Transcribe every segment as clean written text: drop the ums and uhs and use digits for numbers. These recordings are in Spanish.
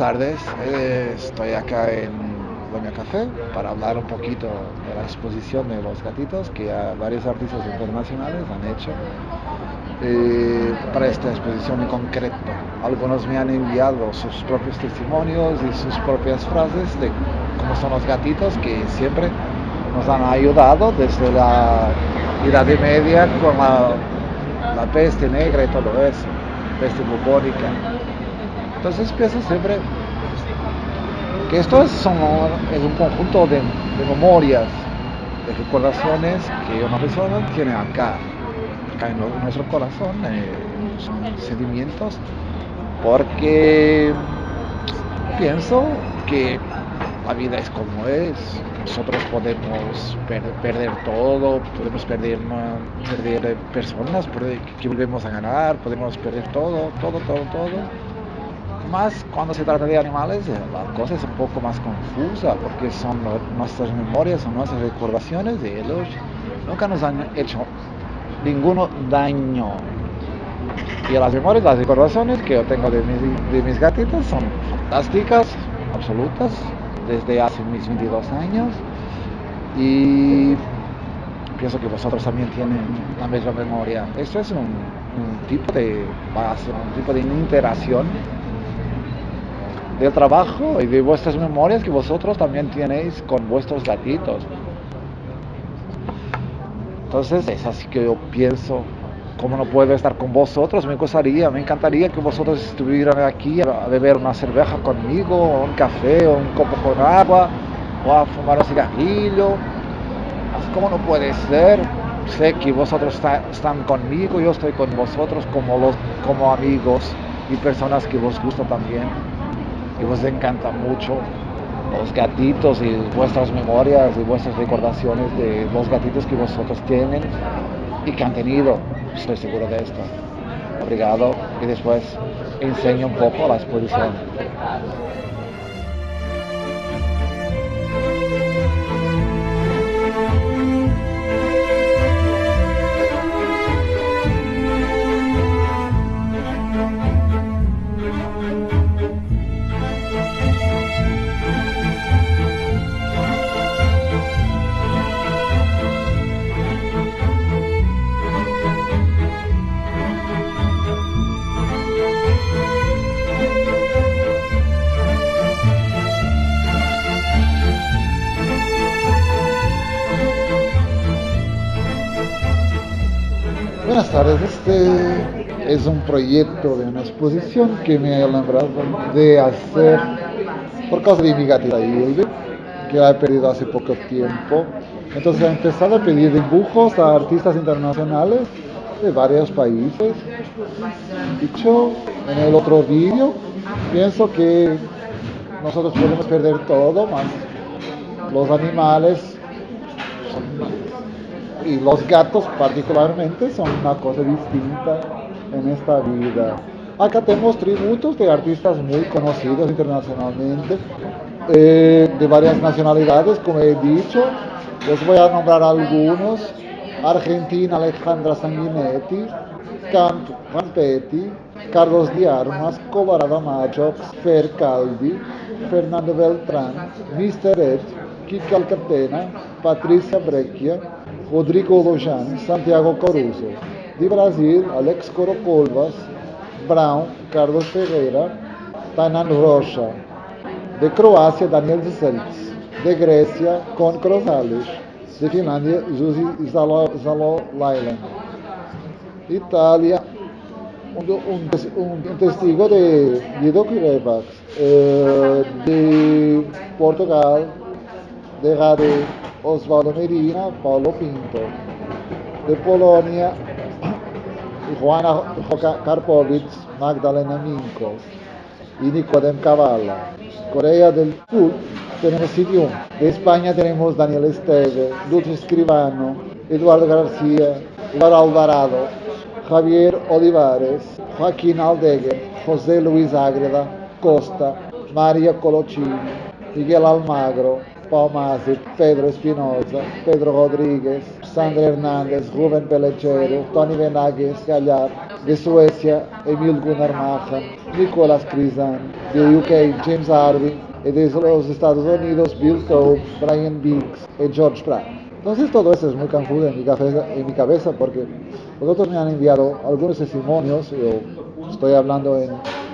tardes. Estoy acá en Doña Café para hablar un poquito de la exposición de los gatitos que varios artistas internacionales han hecho para esta exposición en concreto. Algunos me han enviado sus propios testimonios y sus propias frases de cómo son los gatitos que siempre nos han ayudado desde la Edad Media con la peste negra y todo eso, peste bubónica. Entonces pienso siempre que esto es un conjunto de memorias, de recordaciones que una persona tiene acá en nuestro corazón, son sentimientos, porque pienso que la vida es como es. Nosotros podemos perder todo, podemos perder personas que volvemos a ganar, podemos perder todo, todo, todo, todo. Más cuando se trata de animales, la cosa es un poco más confusa porque son nuestras memorias, son nuestras recordaciones de ellos. Nunca nos han hecho ningún daño. Y las memorias, las recordaciones que yo tengo de mis gatitos son fantásticas, absolutas, desde hace mis 22 años. Y pienso que vosotros también tienen la misma memoria. Esto es un tipo de base, un tipo de interacción del trabajo y de vuestras memorias que vosotros también tenéis con vuestros gatitos. Entonces es así que yo pienso, como no puedo estar con vosotros, me encantaría que vosotros estuvieran aquí a beber una cerveza conmigo, o un café, o un copo con agua, o a fumar un cigarrillo. ¿Cómo no puede ser? Sé que vosotros están conmigo, yo estoy con vosotros como amigos y personas que vos gustan también. Y os encanta mucho los gatitos y vuestras memorias y vuestras recordaciones de los gatitos que vosotros tienen y que han tenido. Estoy seguro de esto. Obrigado. Y después enseño un poco la exposición. Buenas tardes, este es un proyecto de una exposición que me he lembrado de hacer por causa de mi gatita Hilde, que la he perdido hace poco tiempo. Entonces he empezado a pedir dibujos a artistas internacionales de varios países. Dicho en el otro vídeo, pienso que nosotros podemos perder todo, más los animales y los gatos particularmente son una cosa distinta en esta vida. Acá tenemos tributos de artistas muy conocidos internacionalmente, de varias nacionalidades, como he dicho. Les voy a nombrar algunos: Argentina, Alejandra Sanguinetti; Camp Rampetti, Carlos Di Armas, Colorado Macho, Fer Calvi, Fernando Beltrán, Mr. Ed, Kiki Alcatena, Patricia Breccia, Rodrigo Lojan, Santiago Caruso. De Brasil, Alex Corocolvas, Brown, Carlos Ferreira, Tainan Rocha. De Croácia, Daniel Zelts. De Grecia, Con Rosales. De Finlândia, Jussi Zalolailan. Itália, un testigo de Guido Quirebax. De Portugal, de Gade, Osvaldo Medina, Paulo Pinto. De Polonia, Juana Karpovic, Magdalena Minko y Nicodem Cavala. Corea del Sur tenemos Sidium. De España tenemos Daniel Esteve, Dulce Escribano, Eduardo García, Laura Alvarado, Javier Olivares, Joaquín Aldeguer, José Luis Ágreda Costa, María Colocini, Miguel Almagro, Palmasi, Pedro Espinosa, Pedro Rodríguez, Sandra Hernández, Rubén Pelechero, Tony Benagues Gallar, de Suecia, Emil Gunnar Mahan, Nicolas Crisan, de UK, James Harvey, y de los Estados Unidos, Bill Cope, Brian Biggs y George Pratt. Entonces todo eso es muy confuso en mi cabeza porque vosotros me han enviado algunos testimonios, yo estoy hablando en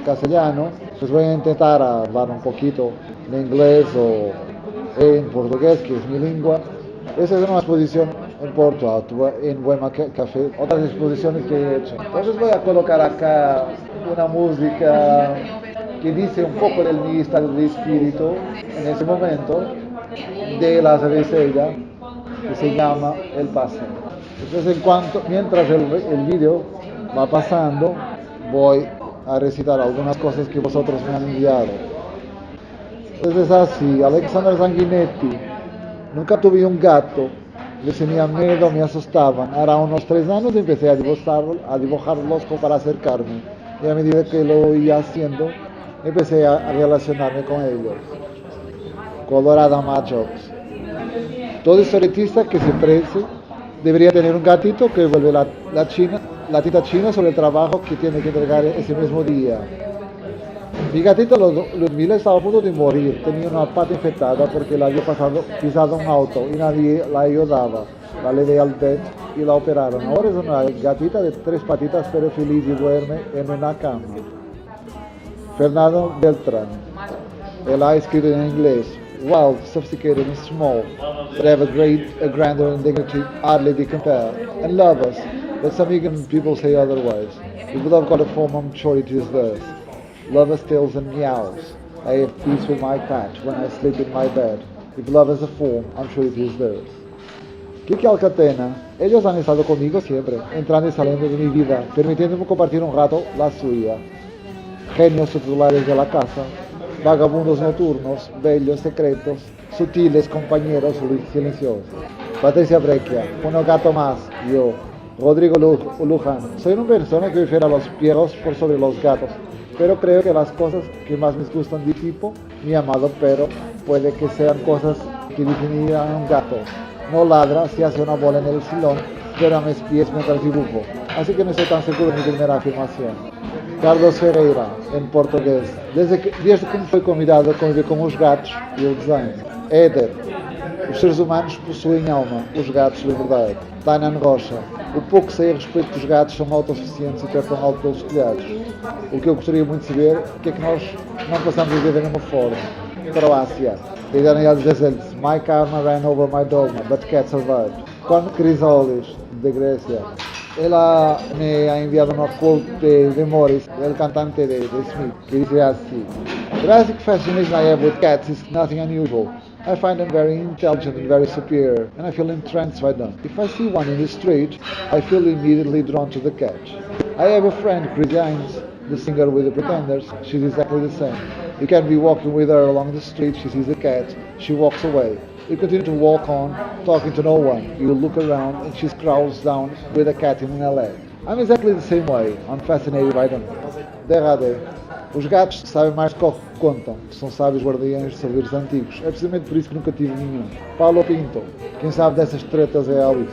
castellano, pues voy a intentar hablar un poquito en inglés o en portugués, que es mi lengua. Esa es una exposición en Porto Alto, en Buema Café, otras exposiciones que he hecho. Entonces voy a colocar acá una música que dice un poco de mi estado de espíritu en ese momento, de la Cebella, que se llama El Pase. Entonces mientras el video va pasando, voy a recitar algunas cosas que vosotros me han enviado. Entonces así, Alexander Sanguinetti, nunca tuve un gato, les tenía miedo, me asustaban. Ahora unos 3 años empecé a dibujarlos para acercarme. Y a medida que lo iba haciendo, empecé a relacionarme con ellos. Colorado Machos. Todo historietista que se precie debería tener un gatito que vuelve la tita china sobre el trabajo que tiene que entregar ese mismo día. Mi gatita Ludmila estaba a punto de morir, tenía una pata infectada porque la había pisado un auto y nadie la ayudaba. La llevé al vet y la operaron. Ahora es una gatita de 3 patitas pero feliz y duerme en una cama. Fernando Beltrán, él ha escrito en inglés. Wild, sophisticated and small, but have a grandeur and dignity hardly be compared, and love us, but some ignorant people say otherwise. If love got a form, I'm sure it is theirs. Love has tails and meows. I have peace with my cat when I sleep in my bed. If love has a form, I'm sure it is theirs. Kiki Alcatena, ellos han estado conmigo siempre, entrando y saliendo de mi vida, permitiéndome compartir un rato la suya. Genios titulares de la casa, vagabundos nocturnos, bellos secretos, sutiles compañeros silenciosos. Patricia Breccia, uno gato más, yo. Rodrigo Luján, soy una persona que prefiere a los perros por sobre los gatos, pero creo que las cosas que más me gustan de tipo, mi amado perro, puede que sean cosas que definirían a un gato. No ladra, se hace una bola en el silón, pero a mis pies mientras dibujo, así que no estoy tan seguro de mi primera afirmación. Carlos Ferreira, em português. Desde que me foi convidado a conviver com os gatos e o desenho. Éder, os seres humanos possuem alma, os gatos liberdade. Tainan Rocha, o pouco que sei a respeito dos gatos são autossuficientes e trepam alto pelos telhados. O que eu gostaria muito de saber é que nós não passamos a viver da mesma forma. Croácia, e Daniel Gezelis, my karma ran over my dogma, but cat survived. Con Crisolis, de Grecia. Ella me ha enviado una quote de Morris, el cantante de Smith, que dice así: The basic fascination I have with cats is nothing unusual. I find them very intelligent and very superior, and I feel entranced by them. If I see one in the street, I feel immediately drawn to the cat. I have a friend, Chrissy Hines, the singer with the Pretenders. She's exactly the same. You can be walking with her along the street, she sees a cat, she walks away. You continue to walk on, talking to no one. You look around and she crawls down with a cat in her leg. I'm exactly the same way. I'm fascinated by them. Derrade. Os gatos sabem mais do que contam. São sábios guardiães de saberes antigos. É precisamente por isso que nunca tive nenhum. Paulo Pinto. Quem sabe dessas tretas é a Alice.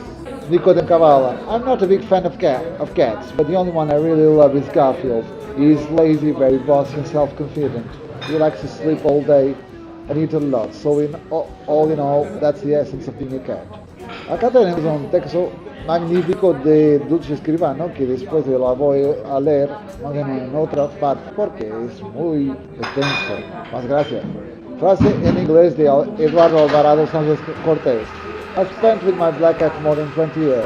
Nicodem Cavala. I'm not a big fan of cats, but the only one I really love is Garfield. He is lazy, very bossy and self-confident. He likes to sleep all day and eat a lot. So all in all, that's the essence of being a cat. Acá tenemos un texto magnífico de Dulce Escribano que después lo voy a leer en otra parte porque es muy extenso. Más gracias. Frase en inglés de Eduardo Alvarado Sánchez Cortés. I spent with my black cat more than 20 years.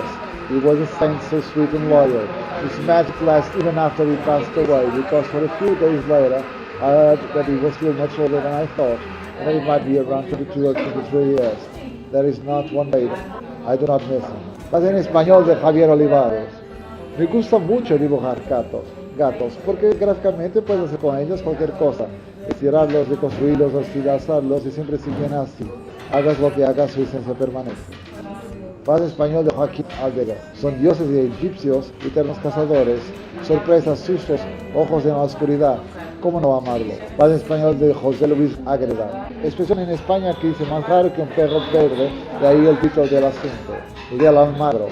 He was a saint, so sweet and loyal. His magic lasted even after he passed away, because for a few days later I heard that he was still much older than I thought, and that it might be around 22 or 23 years. There is not one day I do not miss him. Frase en español de Javier Olivares. Me gusta mucho dibujar gatos, porque gráficamente puedes hacer con ellos cualquier cosa. Estirarlos, reconstruirlos, estilizarlos y siempre siguen así. Hagas lo que hagas, su esencia permanece. Frase en español de Joaquín Aldega. Son dioses y egipcios, eternos cazadores, sorpresas, sustos, ojos en la oscuridad. ¿cómo no amarlo? Frase en español de José Luis Ágreda. Expresión en España que dice más raro que un perro verde, de ahí el título del asunto. El día Almagro.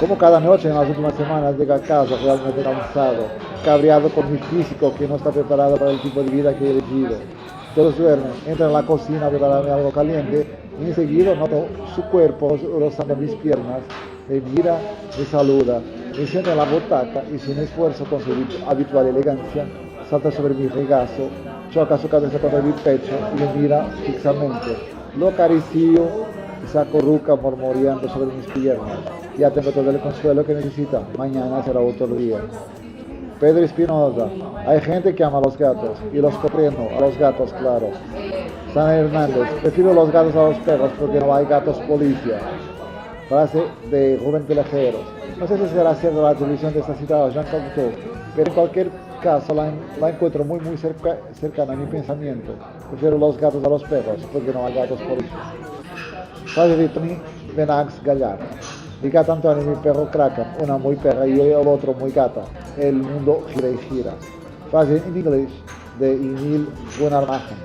Como cada noche en las últimas semanas llega a casa realmente cansado, cabreado con mi físico que no está preparado para el tipo de vida que he elegido. Todos duermen, entra en la cocina a prepararme algo caliente y enseguida noto su cuerpo rozando mis piernas, me mira, me saluda, me sienta en la butaca y sin esfuerzo con su habitual elegancia, salta sobre mi regazo, choca su cabeza contra mi pecho y me mira fijamente. Lo acaricio y se acurruca murmurando sobre mis piernas. Ya tengo todo el consuelo que necesita, mañana será otro día. Pedro Espinosa, hay gente que ama a los gatos, y los comprendo, a los gatos, claro. San Hernández, prefiero los gatos a los perros porque no hay gatos policía. Frase de Rubén Pelajeros. No sé si será cierta la atribución de esta cita a Jean Cocteau, pero en cualquier caso la encuentro muy cercana a mi pensamiento. Prefiero los gatos a los perros porque no hay gatos policía. Frase de Tony Benax Gallar. Mi gata Antonio y mi perro Kraken, una muy perra y el otro muy gata. El mundo gira y gira. Frase en inglés de Emil Gunnar-Machen.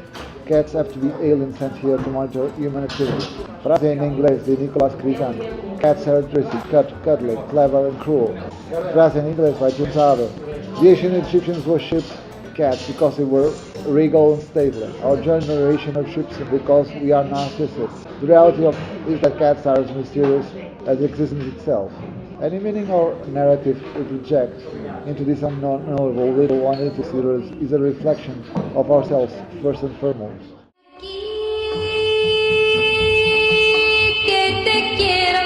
Cats have to be aliens sent here to monitor human activity. Frase en inglés de Nicholas Crisan. Cats are dressy, cuddly, clever and cruel. Frase en inglés by Jim Saber. The ancient Egyptians worshipped cats because they were regal and stately. Our generation worships them because we are narcissists. The reality is that cats are as mysterious as existence itself. Any meaning or narrative we project into this unknowable little one is a reflection of ourselves first and foremost. Que te quiero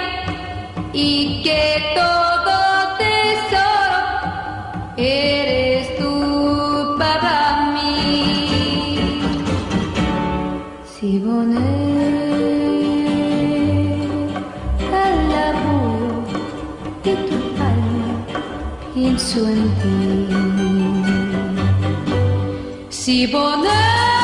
y que todo tesoro eres tú para mí. Si pienso en ti. Si bonheur